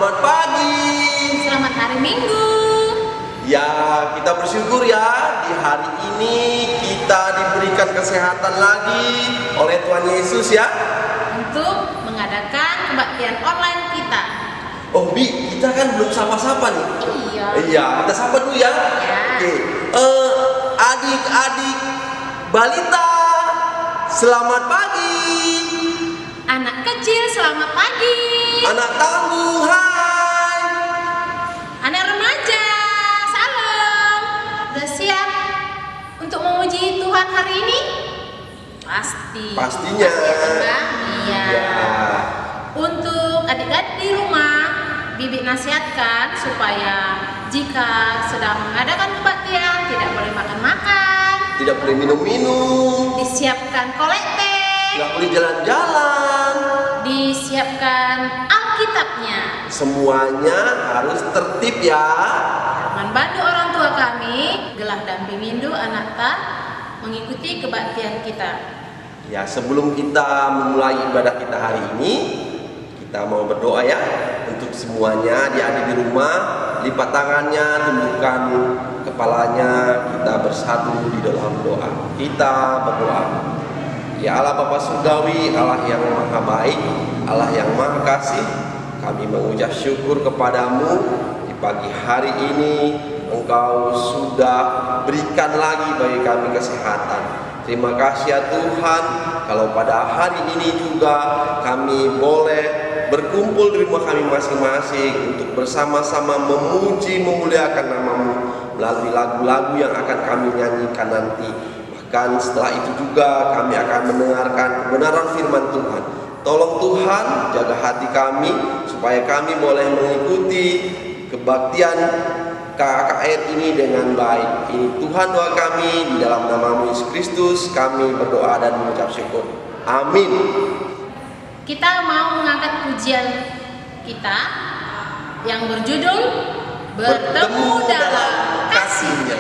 Selamat pagi. Selamat hari Minggu. Ya, kita bersyukur ya di hari ini kita diberikan kesehatan lagi oleh Tuhan Yesus ya, Untuk mengadakan kebaktian online kita. Oh Bi, kita kan belum sapa-sapa nih. Iya. Iya, kita sapa dulu ya. Ya. Oke. Adik-adik balita, selamat pagi. Anak kecil, selamat pagi. Anak tangguh, hai. Anak remaja, salam. Udah siap untuk memuji Tuhan hari ini? Pasti. Pastinya. Pasti ya, kan, Bang? Iya. Ya. Untuk adik-adik di rumah, Bibi nasihatkan supaya jika sedang mengadakan kebaktian tidak boleh makan-makan, Tidak boleh minum-minum, disiapkan kolekte, tidak boleh jalan-jalan. disiapkan Alkitabnya. Semuanya harus tertib ya. Membantu orang tua kami, gelah dan pingindu anak ta mengikuti kebaktian kita. Ya, sebelum kita memulai ibadah kita hari ini, kita mau berdoa ya untuk semuanya adik-adik di rumah. Lipat tangannya, tundukkan kepalanya, kita bersatu di dalam doa. Kita berdoa. Ya Allah Bapa Surgawi, Allah yang maha baik, Allah yang maha kasih, kami mengucap syukur kepadamu di pagi hari ini. Engkau sudah berikan lagi bagi kami kesehatan. Terima kasih ya Tuhan, kalau pada hari ini juga kami boleh berkumpul di rumah kami masing-masing untuk bersama-sama memuji, memuliakan nama-Mu melalui lagu-lagu yang akan kami nyanyikan nanti. Bahkan setelah itu juga kami akan mendengarkan kebenaran firman Tuhan. Tolong Tuhan jaga hati kami supaya kami boleh mengikuti kebaktian KKR ini dengan baik. Ini Tuhan doa kami, di dalam nama Yesus Kristus kami berdoa dan mengucap syukur. Amin. Kita mau mengangkat pujian kita yang berjudul Bertemu dalam Kasih-Nya.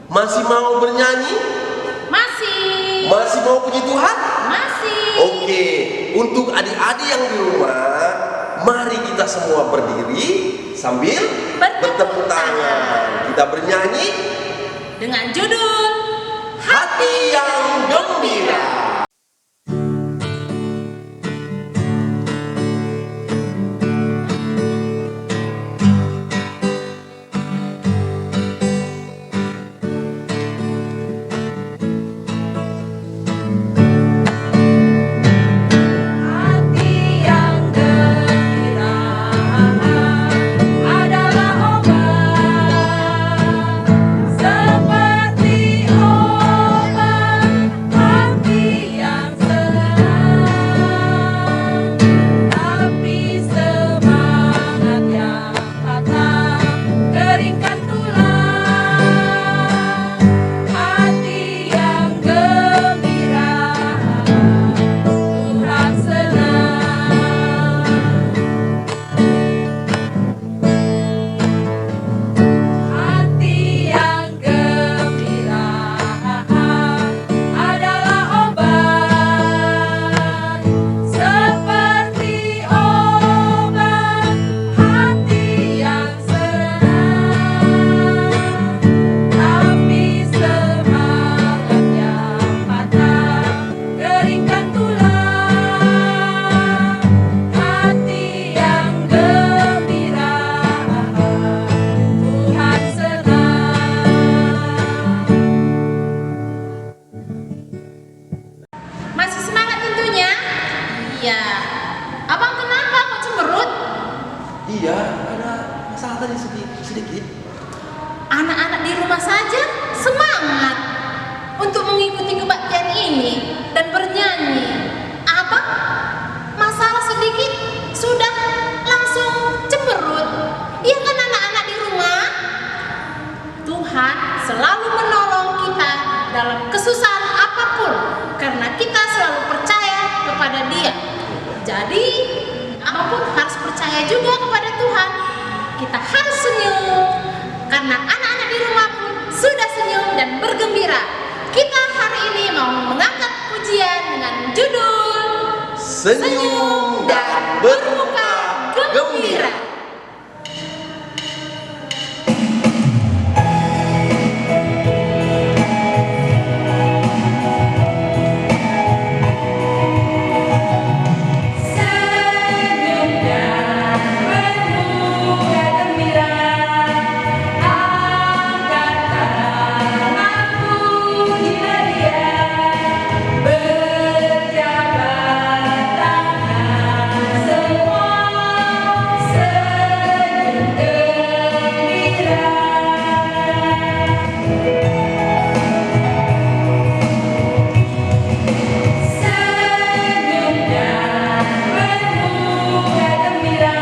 Masih mau bernyanyi? Masih. Masih mau puji Tuhan? Masih. Oke, untuk adik-adik yang di rumah, mari kita semua berdiri sambil bertepuk tangan. Kita bernyanyi Dengan judul Hati yang Gembira. Hati yang gembira adalah obat, seperti obat hati tadi sedikit? Anak-anak di rumah saja semangat untuk mengikuti kebaktian ini dan bernyanyi. Apa? Masalah sedikit sudah langsung cemberut. Iya kan anak-anak di rumah? Tuhan selalu menolong kita dalam kesusahan apapun karena kita selalu percaya kepada Dia. Jadi apapun harus percaya juga kepada Tuhan. Kita harus senyum karena anak-anak di rumah pun sudah senyum dan bergembira. Kita hari ini mau mengangkat pujian dengan judul Senyum dan bermuka gembira. Senyum dan bermuka gembira, angkat tangan pujilah Dia, berjabat tangan semua, senyum gembira. Senyum dan bermuka gembira,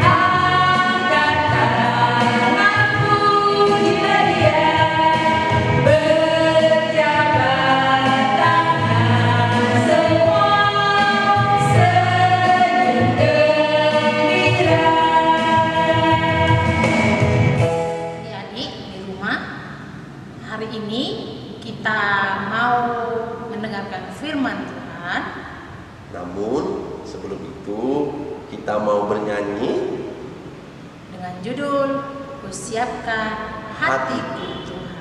angkat tangan pujilah Dia, berjabat tangan semua, senyum gembira. Adik-adik di rumah, hari ini kita mau mendengarkan firman Tuhan. Namun sebelum itu kita mau bernyanyi Dengan judul Kusiapkan Hatiku Tuhan.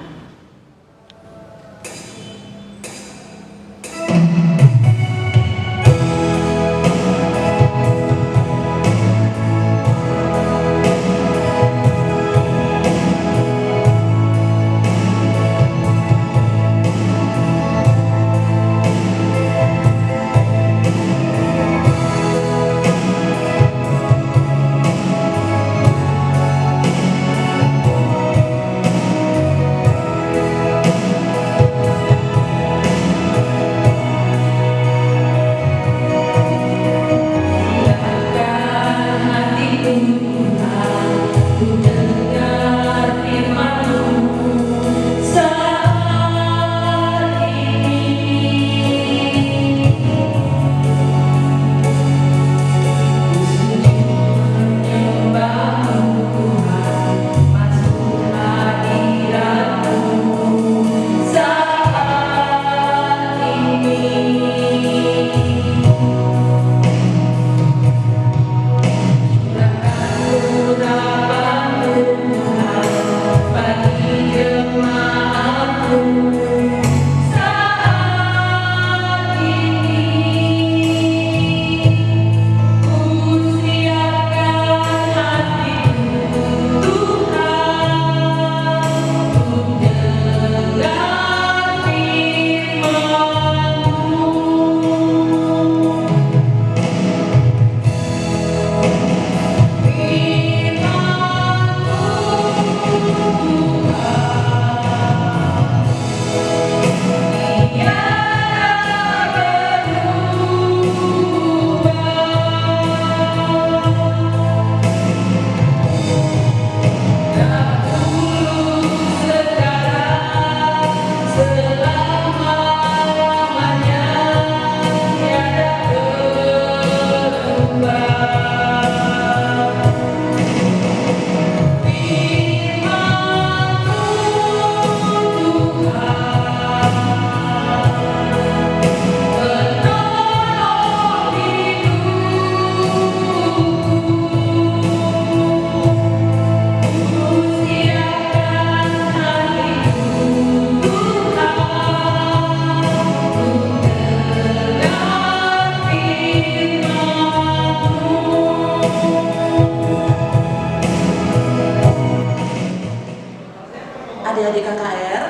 Adik-adik KKR,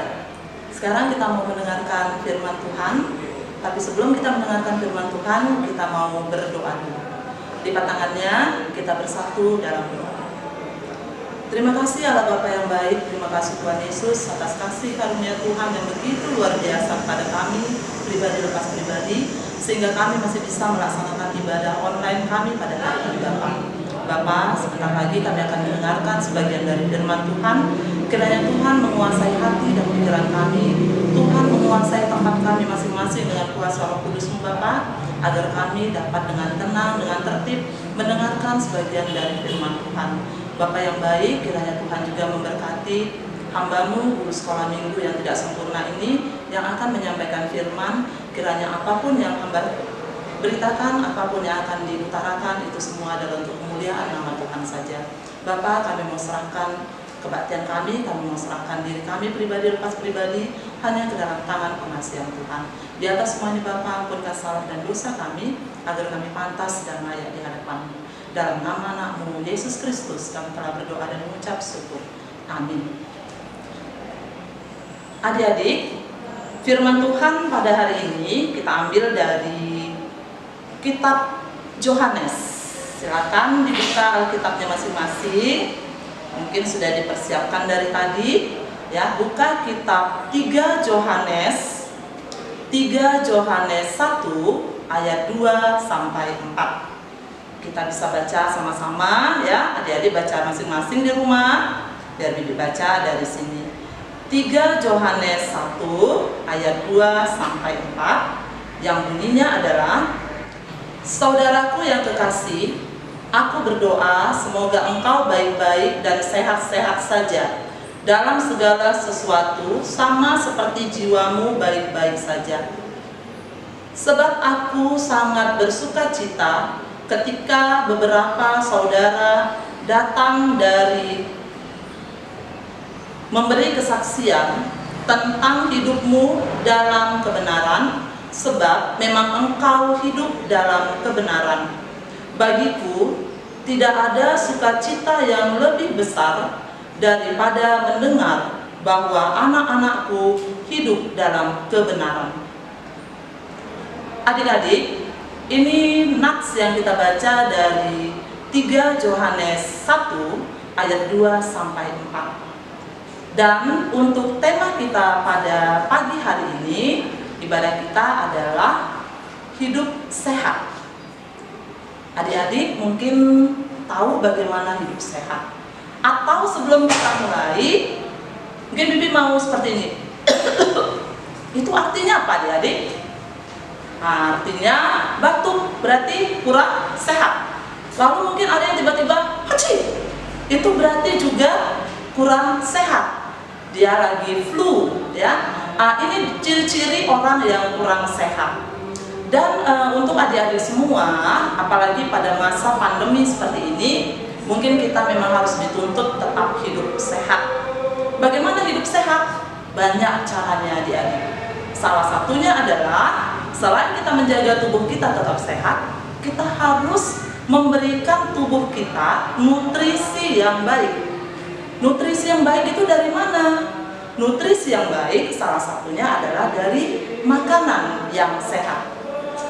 sekarang kita mau mendengarkan firman Tuhan. Tapi sebelum kita mendengarkan firman Tuhan, kita mau berdoa dulu. Lipat tangannya, kita bersatu dalam doa. Terima kasih Allah Bapa yang baik, terima kasih Tuhan Yesus atas kasih karunia Tuhan yang begitu luar biasa kepada kami, pribadi lepas pribadi, sehingga kami masih bisa melaksanakan ibadah online kami pada hari ini Bapak. Bapak, sebentar lagi kami akan mendengarkan sebagian dari firman Tuhan. Kiranya Tuhan menguasai hati dan pikiran kami, Tuhan menguasai tempat kami masing-masing dengan kuasa Roh Kudus-Mu Bapak, agar kami dapat dengan tenang, dengan tertib mendengarkan sebagian dari firman Tuhan. Bapak yang baik, kiranya Tuhan juga memberkati hamba-Mu guru sekolah minggu yang tidak sempurna ini, yang akan menyampaikan firman. Kiranya apapun yang hamba beritakan, apapun yang akan diutarakan, itu semua adalah untuk kemuliaan nama Tuhan saja. Bapak, kami mau serahkan kebaktian kami mau serahkan diri kami pribadi lepas pribadi hanya ke dalam tangan pengasihan Tuhan. Di atas semua ini Bapak, ampunkan salah dan dosa kami, agar kami pantas dan layak di hadapan-Mu. Dalam nama anak-Mu Yesus Kristus kami telah berdoa dan mengucap syukur. Amin. Adik-adik, firman Tuhan pada hari ini kita ambil dari kitab Yohanes. Silakan dibuka Alkitabnya masing-masing. Mungkin sudah dipersiapkan dari tadi, ya. Buka kitab 3 Yohanes 1 ayat 2 sampai 4. Kita bisa baca sama-sama, ya. Adik-adik baca masing-masing di rumah, biar Bibi baca dari sini. 3 Yohanes 1 ayat 2 sampai 4 yang bunyinya adalah: Saudaraku yang kekasih, aku berdoa semoga engkau baik-baik dan sehat-sehat saja dalam segala sesuatu, sama seperti jiwamu baik-baik saja. Sebab aku sangat bersuka cita ketika beberapa saudara datang dari memberi kesaksian tentang hidupmu dalam kebenaran, sebab memang engkau hidup dalam kebenaran. Bagiku tidak ada sukacita yang lebih besar daripada mendengar bahwa anak-anakku hidup dalam kebenaran. Adik-adik, ini nats yang kita baca dari 3 Yohanes 1 ayat 2 sampai 4. Dan untuk tema kita pada pagi hari ini, ibadah kita adalah hidup sehat. Adik-adik mungkin tahu bagaimana hidup sehat. Atau sebelum kita mulai, mungkin Bibi mau seperti ini. Itu artinya apa adik-adik? Artinya batuk, berarti kurang sehat. Lalu mungkin ada yang tiba-tiba haji, itu berarti juga kurang sehat. Dia lagi flu, ya. Ini ciri-ciri orang yang kurang sehat. Dan untuk adik-adik semua, apalagi pada masa pandemi seperti ini, mungkin kita memang harus dituntut tetap hidup sehat. Bagaimana hidup sehat? Banyak caranya adik-adik. Salah satunya adalah selain kita menjaga tubuh kita tetap sehat, kita harus memberikan tubuh kita nutrisi yang baik. Nutrisi yang baik itu dari mana? Nutrisi yang baik salah satunya adalah dari makanan yang sehat.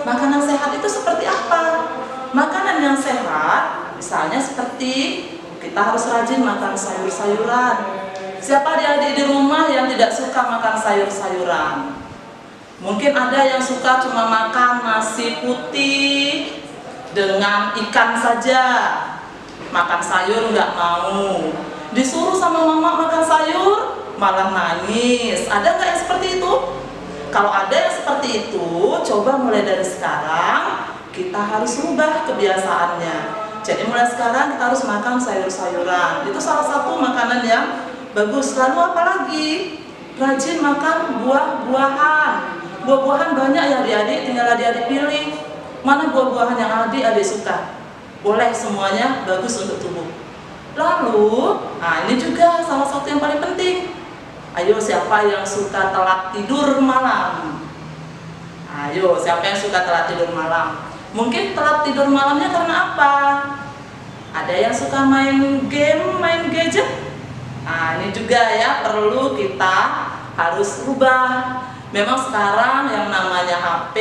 Makanan sehat itu seperti apa? Makanan yang sehat misalnya seperti kita harus rajin makan sayur-sayuran. Siapa adik-adik di rumah yang tidak suka makan sayur-sayuran? Mungkin ada yang suka cuma makan nasi putih dengan ikan saja. Makan sayur nggak mau. Disuruh sama mama makan sayur, malah nangis. Ada nggak yang seperti itu? Kalau ada yang seperti itu, coba mulai dari sekarang kita harus rubah kebiasaannya. Jadi mulai sekarang kita harus makan sayur-sayuran. Itu salah satu makanan yang bagus. Lalu apa lagi? Rajin makan buah-buahan. Buah-buahan banyak ya adik-adik, tinggal adik-adik pilih mana buah-buahan yang adik-adik suka. Boleh, semuanya bagus untuk tubuh. Lalu, ini juga salah satu yang paling penting. Ayo, siapa yang suka telat tidur malam? Ayo, siapa yang suka telat tidur malam? Mungkin telat tidur malamnya karena apa? Ada yang suka main game, main gadget? Ini juga ya, perlu kita harus rubah. Memang sekarang yang namanya HP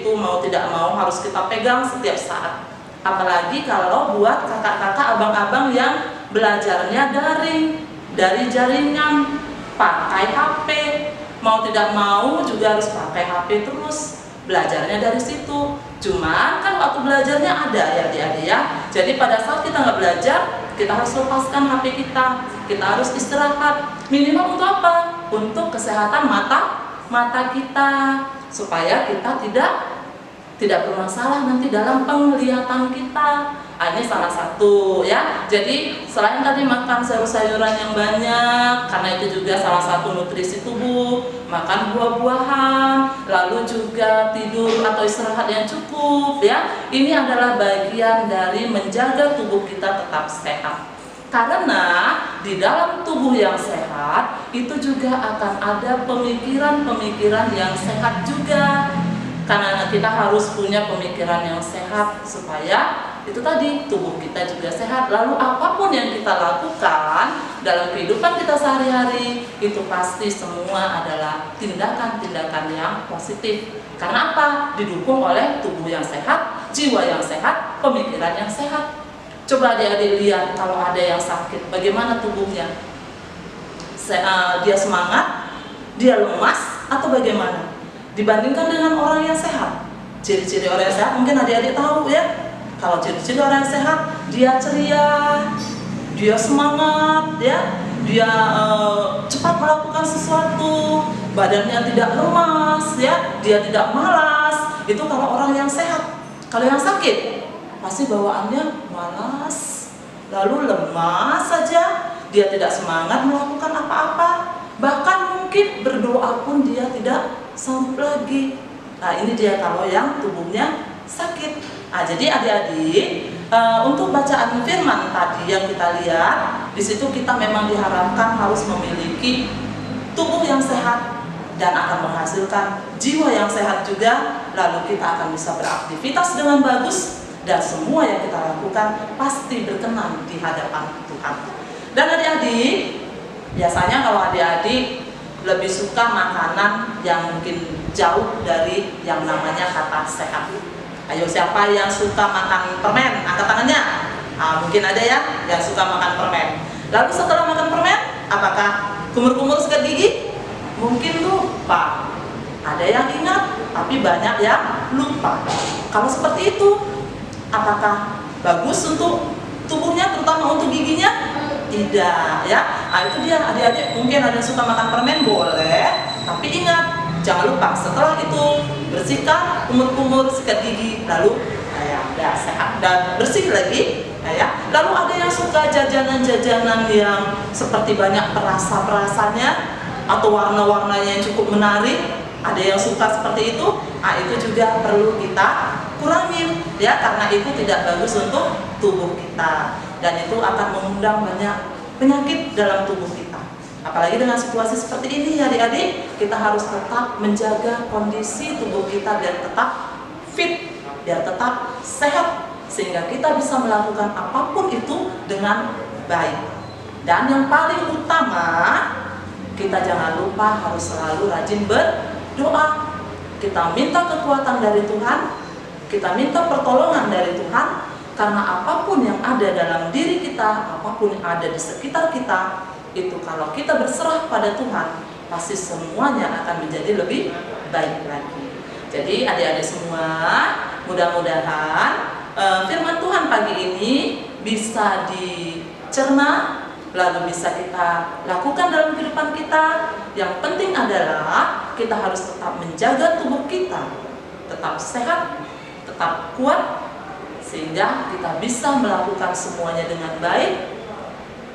itu mau tidak mau harus kita pegang setiap saat. Apalagi kalau buat kakak-kakak, abang-abang yang belajarnya daring, dari jaringan, pakai HP. Mau tidak mau juga harus pakai HP terus. Belajarnya dari situ. Cuman kan waktu belajarnya ada ya adik-adik ya. Jadi pada saat kita nggak belajar, kita harus lepaskan HP kita. Kita harus istirahat. Minimal untuk apa? Untuk kesehatan mata kita, supaya kita tidak bermasalah nanti dalam penglihatan kita. Ini salah satu ya. Jadi selain tadi makan sayur-sayuran yang banyak, karena itu juga salah satu nutrisi tubuh, makan buah-buahan, lalu juga tidur atau istirahat yang cukup ya. Ini adalah bagian dari menjaga tubuh kita tetap sehat. Karena di dalam tubuh yang sehat itu juga akan ada pemikiran-pemikiran yang sehat juga. Karena kita harus punya pemikiran yang sehat supaya itu tadi tubuh kita juga sehat. Lalu apapun yang kita lakukan dalam kehidupan kita sehari-hari itu pasti semua adalah tindakan-tindakan yang positif. Karena apa? Didukung oleh tubuh yang sehat, jiwa yang sehat, pemikiran yang sehat. Coba adik-adik lihat kalau ada yang sakit, bagaimana tubuhnya? Dia semangat, dia lemas, atau bagaimana? Dibandingkan dengan orang yang sehat. Ciri-ciri orang yang sehat mungkin adik-adik tahu ya. Kalau ciri-ciri orang yang sehat, dia ceria, dia semangat, ya, dia cepat melakukan sesuatu, badannya tidak lemas, ya, dia tidak malas. Itu kalau orang yang sehat. Kalau yang sakit, pasti bawaannya malas, lalu lemas saja, dia tidak semangat melakukan apa-apa, bahkan mungkin berdoa pun dia tidak sanggup lagi. Nah ini dia kalau yang tubuhnya sakit. Nah jadi adik-adik, untuk bacaan firman tadi yang kita lihat, di situ kita memang diharapkan harus memiliki tubuh yang sehat dan akan menghasilkan jiwa yang sehat juga, lalu kita akan bisa beraktivitas dengan bagus. Dan semua yang kita lakukan pasti berkenan di hadapan Tuhan. Dan adik-adik, biasanya kalau adik-adik lebih suka makanan yang mungkin jauh dari yang namanya kata sehat. Ayo siapa yang suka makan permen? Angkat tangannya. Mungkin ada ya yang suka makan permen. Lalu setelah makan permen, apakah kumur-kumur sikat gigi? Mungkin lupa. Ada yang ingat, tapi banyak yang lupa. Kalau seperti itu, apakah bagus untuk tubuhnya, terutama untuk giginya? Tidak ya. Itu dia adik-adik, mungkin ada yang suka makan permen, boleh, tapi ingat, jangan lupa setelah itu bersihkan kumur-kumur, sikat gigi, lalu udah sehat dan bersih lagi ya. Lalu ada yang suka jajanan-jajanan yang seperti banyak perasa-perasanya atau warna-warnanya yang cukup menarik, ada yang suka seperti itu. Itu juga perlu kita kurangin ya, karena itu tidak bagus untuk tubuh kita dan itu akan mengundang banyak penyakit dalam tubuh kita. Apalagi dengan situasi seperti ini ya adik-adik, kita harus tetap menjaga kondisi tubuh kita biar tetap fit, biar tetap sehat, sehingga kita bisa melakukan apapun itu dengan baik. Dan yang paling utama, kita jangan lupa harus selalu rajin berdoa. Kita minta kekuatan dari Tuhan, kita minta pertolongan dari Tuhan, karena apapun yang ada dalam diri kita, apapun yang ada di sekitar kita, itu kalau kita berserah pada Tuhan, pasti semuanya akan menjadi lebih baik lagi. Jadi adik-adik semua, mudah-mudahan firman Tuhan pagi ini bisa dicerna, lalu bisa kita lakukan dalam kehidupan kita. Yang penting adalah kita harus tetap menjaga tubuh kita, tetap sehat, tetap kuat, sehingga kita bisa melakukan semuanya dengan baik.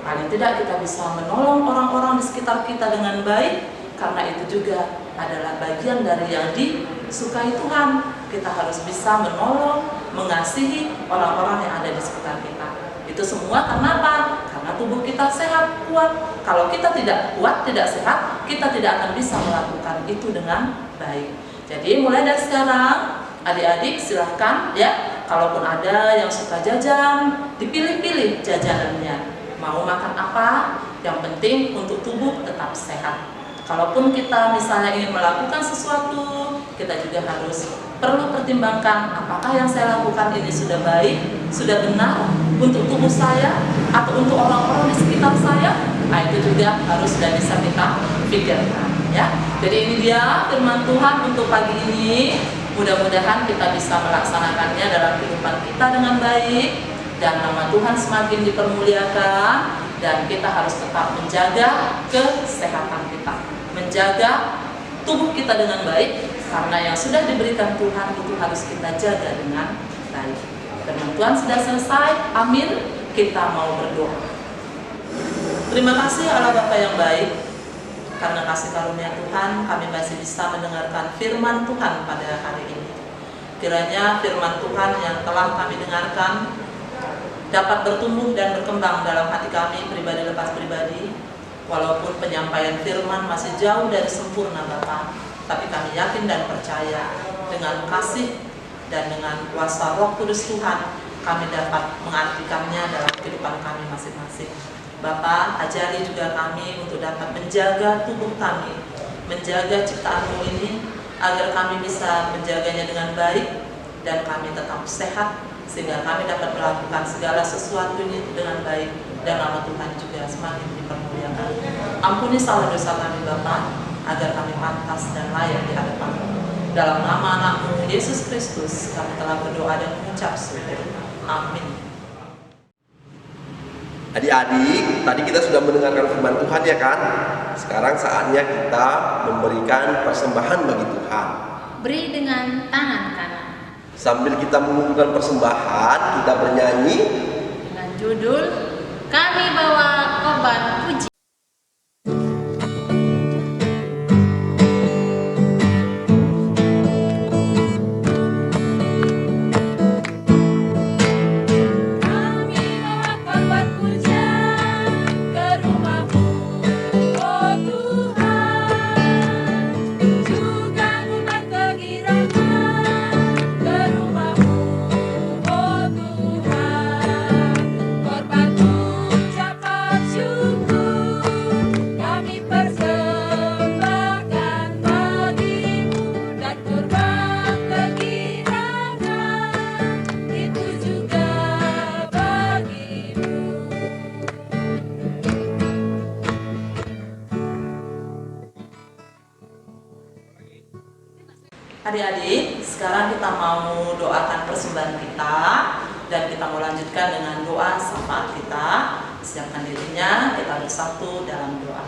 Paling tidak kita bisa menolong orang-orang di sekitar kita dengan baik, karena itu juga adalah bagian dari yang disukai Tuhan. Kita harus bisa menolong, mengasihi orang-orang yang ada di sekitar kita. Itu semua karena apa? Karena tubuh kita sehat, kuat. Kalau kita tidak kuat, tidak sehat, kita tidak akan bisa melakukan itu dengan baik. Jadi mulai dari sekarang, adik-adik silahkan ya, kalaupun ada yang suka jajan, dipilih-pilih jajanannya. Mau makan apa, yang penting untuk tubuh tetap sehat. Kalaupun kita misalnya ingin melakukan sesuatu, kita juga harus perlu pertimbangkan apakah yang saya lakukan ini sudah baik, sudah benar untuk tubuh saya, atau untuk orang-orang di sekitar saya? Nah, itu juga harus sudah bisa kita pikirkan ya. Jadi ini dia firman Tuhan untuk pagi ini. Mudah-mudahan kita bisa melaksanakannya dalam kehidupan kita dengan baik dan nama Tuhan semakin dipermuliakan, dan kita harus tetap menjaga kesehatan kita, menjaga tubuh kita dengan baik, karena yang sudah diberikan Tuhan itu harus kita jaga dengan baik. Firman Tuhan sudah selesai, amin. Kita mau berdoa. Terima kasih Allah Bapa yang baik, karena kasih karunia Tuhan kami masih bisa mendengarkan firman Tuhan pada hari ini. Kiranya firman Tuhan yang telah kami dengarkan dapat bertumbuh dan berkembang dalam hati kami pribadi lepas pribadi. Walaupun penyampaian firman masih jauh dari sempurna Bapa, tapi kami yakin dan percaya dengan kasih dan dengan kuasa Roh Kudus Tuhan kami dapat mengartikannya dalam kehidupan kami masing-masing. Bapa, ajari juga kami untuk dapat menjaga tubuh kami, menjaga ciptaanmu ini, agar kami bisa menjaganya dengan baik dan kami tetap sehat, sehingga kami dapat melakukan segala sesuatu ini dengan baik, dan nama Tuhan juga semakin dipermuliakan. Ampuni salah dosa kami Bapa, agar kami pantas dan layak di hadapan-Mu. Dalam nama anak-Mu Yesus Kristus kami telah berdoa dan mengucap syukur. Amin. Adik-adik, tadi kita sudah mendengarkan firman Tuhan ya kan? Sekarang saatnya kita memberikan persembahan bagi Tuhan. Beri dengan tangan kanan. Sambil kita mengumpulkan persembahan, kita bernyanyi Dengan judul, kami bawa korban puji. Kami bawa korban pujian ke rumah-Mu, oh Tuhan. Juga umat kekiraman ke rumah-Mu, oh Tuhan. Korban ucapan syukur kami persembahkan bagi-Mu, dan korban kekiraman itu juga bagi-Mu. Adik-adik, sekarang kita mau doakan persembahan kita, dan kita mau lanjutkan dengan doa syafaat kita. Siapkan dirinya, kita bersatu dalam doa.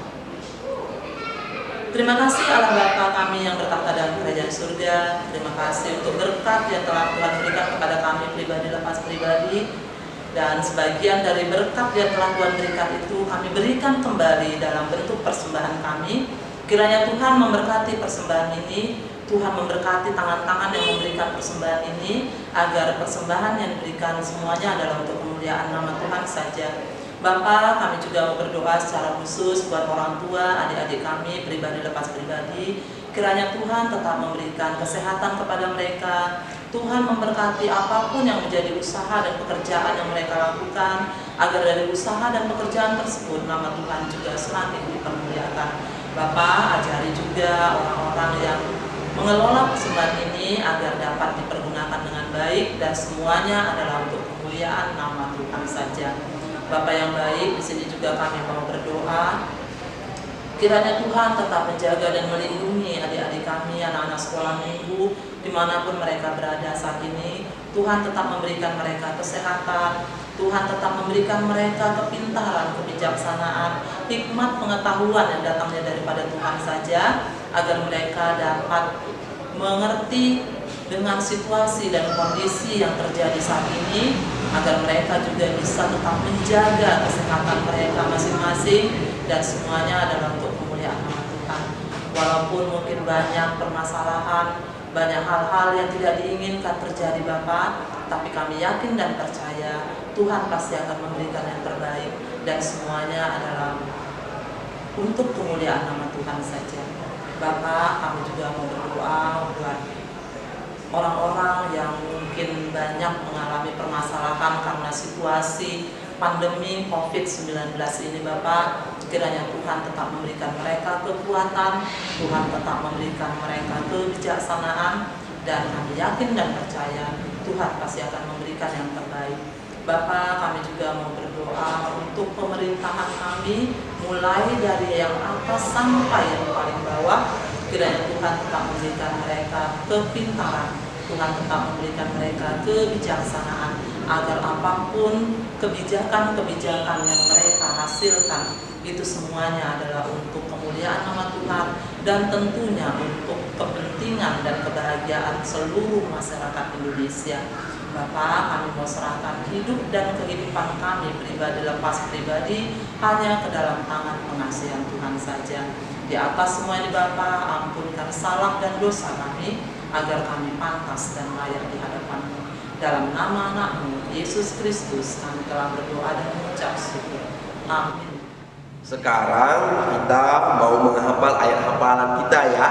Terima kasih Allah Bapa kami yang bertakhta dalam kerajaan surga. Terima kasih untuk berkat yang telah Tuhan berikan kepada kami pribadi lepas pribadi. Dan sebagian dari berkat yang telah Tuhan berikan itu kami berikan kembali dalam bentuk persembahan kami. Kiranya Tuhan memberkati persembahan ini, Tuhan memberkati tangan-tangan yang memberikan persembahan ini, agar persembahan yang diberikan semuanya adalah untuk kemuliaan nama Tuhan saja. Bapa, kami juga mau berdoa secara khusus buat orang tua, adik-adik kami, pribadi lepas pribadi. Kiranya Tuhan tetap memberikan kesehatan kepada mereka. Tuhan memberkati apapun yang menjadi usaha dan pekerjaan yang mereka lakukan, agar dari usaha dan pekerjaan tersebut nama Tuhan juga semakin dipermuliakan. Bapa, ajari juga orang-orang yang mengelola persembahan ini agar dapat dipergunakan dengan baik, dan semuanya adalah untuk kemuliaan nama Tuhan saja. Bapa yang baik, di sini juga kami mau berdoa. Kiranya Tuhan tetap menjaga dan melindungi adik-adik kami, anak-anak sekolah minggu, dimanapun mereka berada saat ini. Tuhan tetap memberikan mereka kesehatan, Tuhan tetap memberikan mereka kepintaran, kebijaksanaan, hikmat, pengetahuan yang datangnya daripada Tuhan saja, agar mereka dapat mengerti dengan situasi dan kondisi yang terjadi saat ini, agar mereka juga bisa tetap menjaga kesehatan mereka masing-masing, dan semuanya adalah untuk kemuliaan nama Tuhan. Walaupun mungkin banyak permasalahan, banyak hal-hal yang tidak diinginkan terjadi Bapa, tapi kami yakin dan percaya Tuhan pasti akan memberikan yang terbaik, dan semuanya adalah untuk kemuliaan nama Tuhan saja. Bapa, kami juga mau berdoa buat orang-orang yang mungkin banyak mengalami permasalahan karena situasi pandemi COVID-19 ini Bapak. Kiranya Tuhan tetap memberikan mereka kekuatan, Tuhan tetap memberikan mereka kebijaksanaan, dan kami yakin dan percaya Tuhan pasti akan memberikan yang terbaik. Bapak, kami juga mau berdoa untuk pemerintahan kami, mulai dari yang atas sampai yang paling bawah. Kiranya Tuhan tetap memberikan mereka kepintaran, Tuhan tetap memberikan mereka kebijaksanaan, agar apapun kebijakan-kebijakan yang mereka hasilkan, itu semuanya adalah untuk kemuliaan nama Tuhan dan tentunya untuk kepentingan dan kebahagiaan seluruh masyarakat Indonesia. Bapak, kami mau serahkan hidup dan kehidupan kami pribadi lepas pribadi hanya ke dalam tangan pengasihan Tuhan saja. Di atas semua ini Bapak, ampunkan salah dan dosa kami, agar kami pantas dan layak di hadapan-Mu. Dalam nama anak-Mu, Yesus Kristus, kami telah berdoa dan mengucap syukur. Amin. Sekarang kita mau menghafal ayat hafalan kita ya.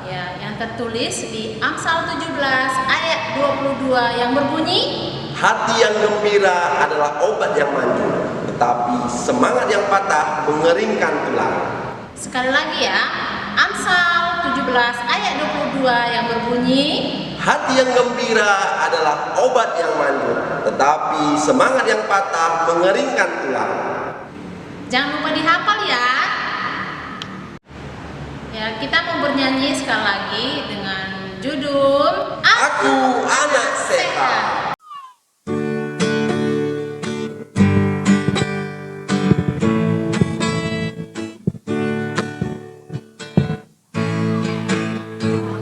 Ya, yang tertulis di Amsal 17 ayat 22 yang berbunyi, Hati yang gembira adalah obat yang manjur, tetapi semangat yang patah mengeringkan tulang. sekali lagi ya, Amsal 17 ayat 22 yang berbunyi, Hati yang gembira adalah obat yang manjur, tetapi semangat yang patah mengeringkan tulang. jangan lupa dihafal ya. Ya, kita mau bernyanyi sekali lagi dengan judul Aku Anak Sehat.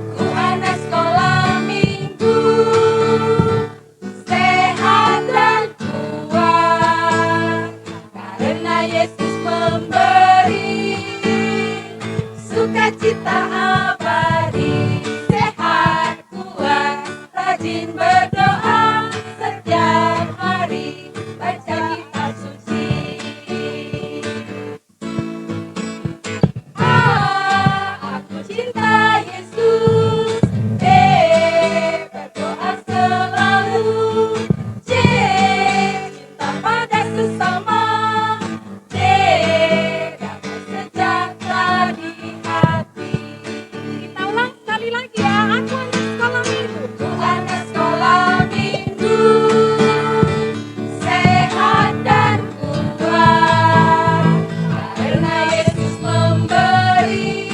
Aku anak sekolah minggu, sehat dan kuat, karena Yesus memberi sukacita abadi. Sehat, kuat, rajin berdoa setiap hari, baca kitab suci. Aku cinta Yesus, berdoa selalu, cinta pada sesama, damai sejahtera di hati. Kita ulang sekali lagi ya, aku anak sekolah minggu. Aku anak sekolah minggu, sehat dan kuat, karena Yesus memberi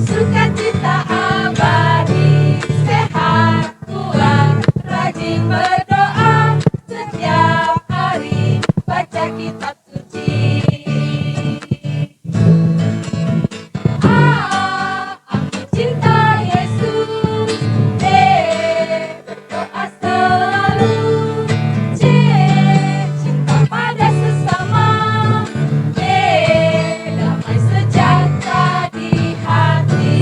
sukacita abadi. Sehat, kuat, rajin berdoa setiap hari, baca kitab suci. Aku cinta Yesus, berdoa selalu, cinta pada sesama, damai sejahtera di hati.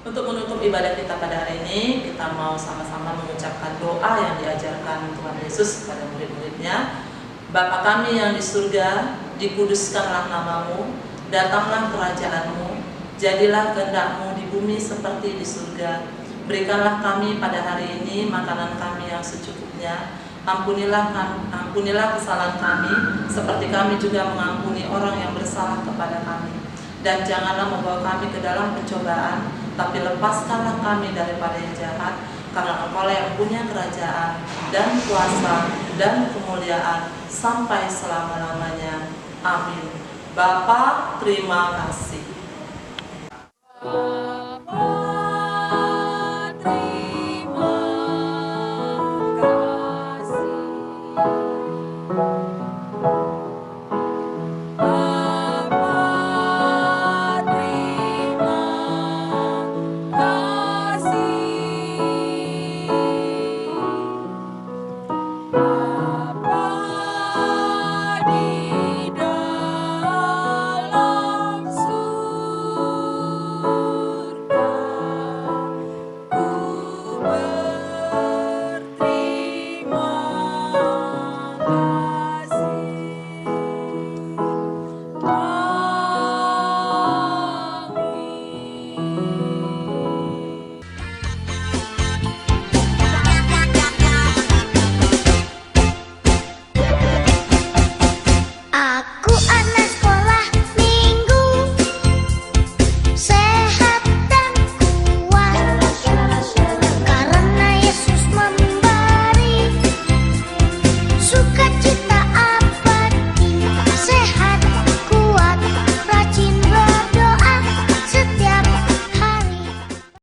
Untuk menutup ibadah kita pada hari ini, kita mau sama-sama mengucapkan doa yang diajarkan Tuhan Yesus kepada murid-muridnya. Bapa kami yang di surga, dikuduskanlah namamu, datanglah kerajaanmu, jadilah kehendak-Mu di bumi seperti di surga. Berikanlah kami pada hari ini makanan kami yang secukupnya. Ampunilah kesalahan kami, seperti kami juga mengampuni orang yang bersalah kepada kami. Dan janganlah membawa kami ke dalam pencobaan, tapi lepaskanlah kami daripada yang jahat, karena Engkau yang punya kerajaan dan kuasa dan kemuliaan sampai selama-lamanya. Amin. Bapa, terima kasih. Bapa, terima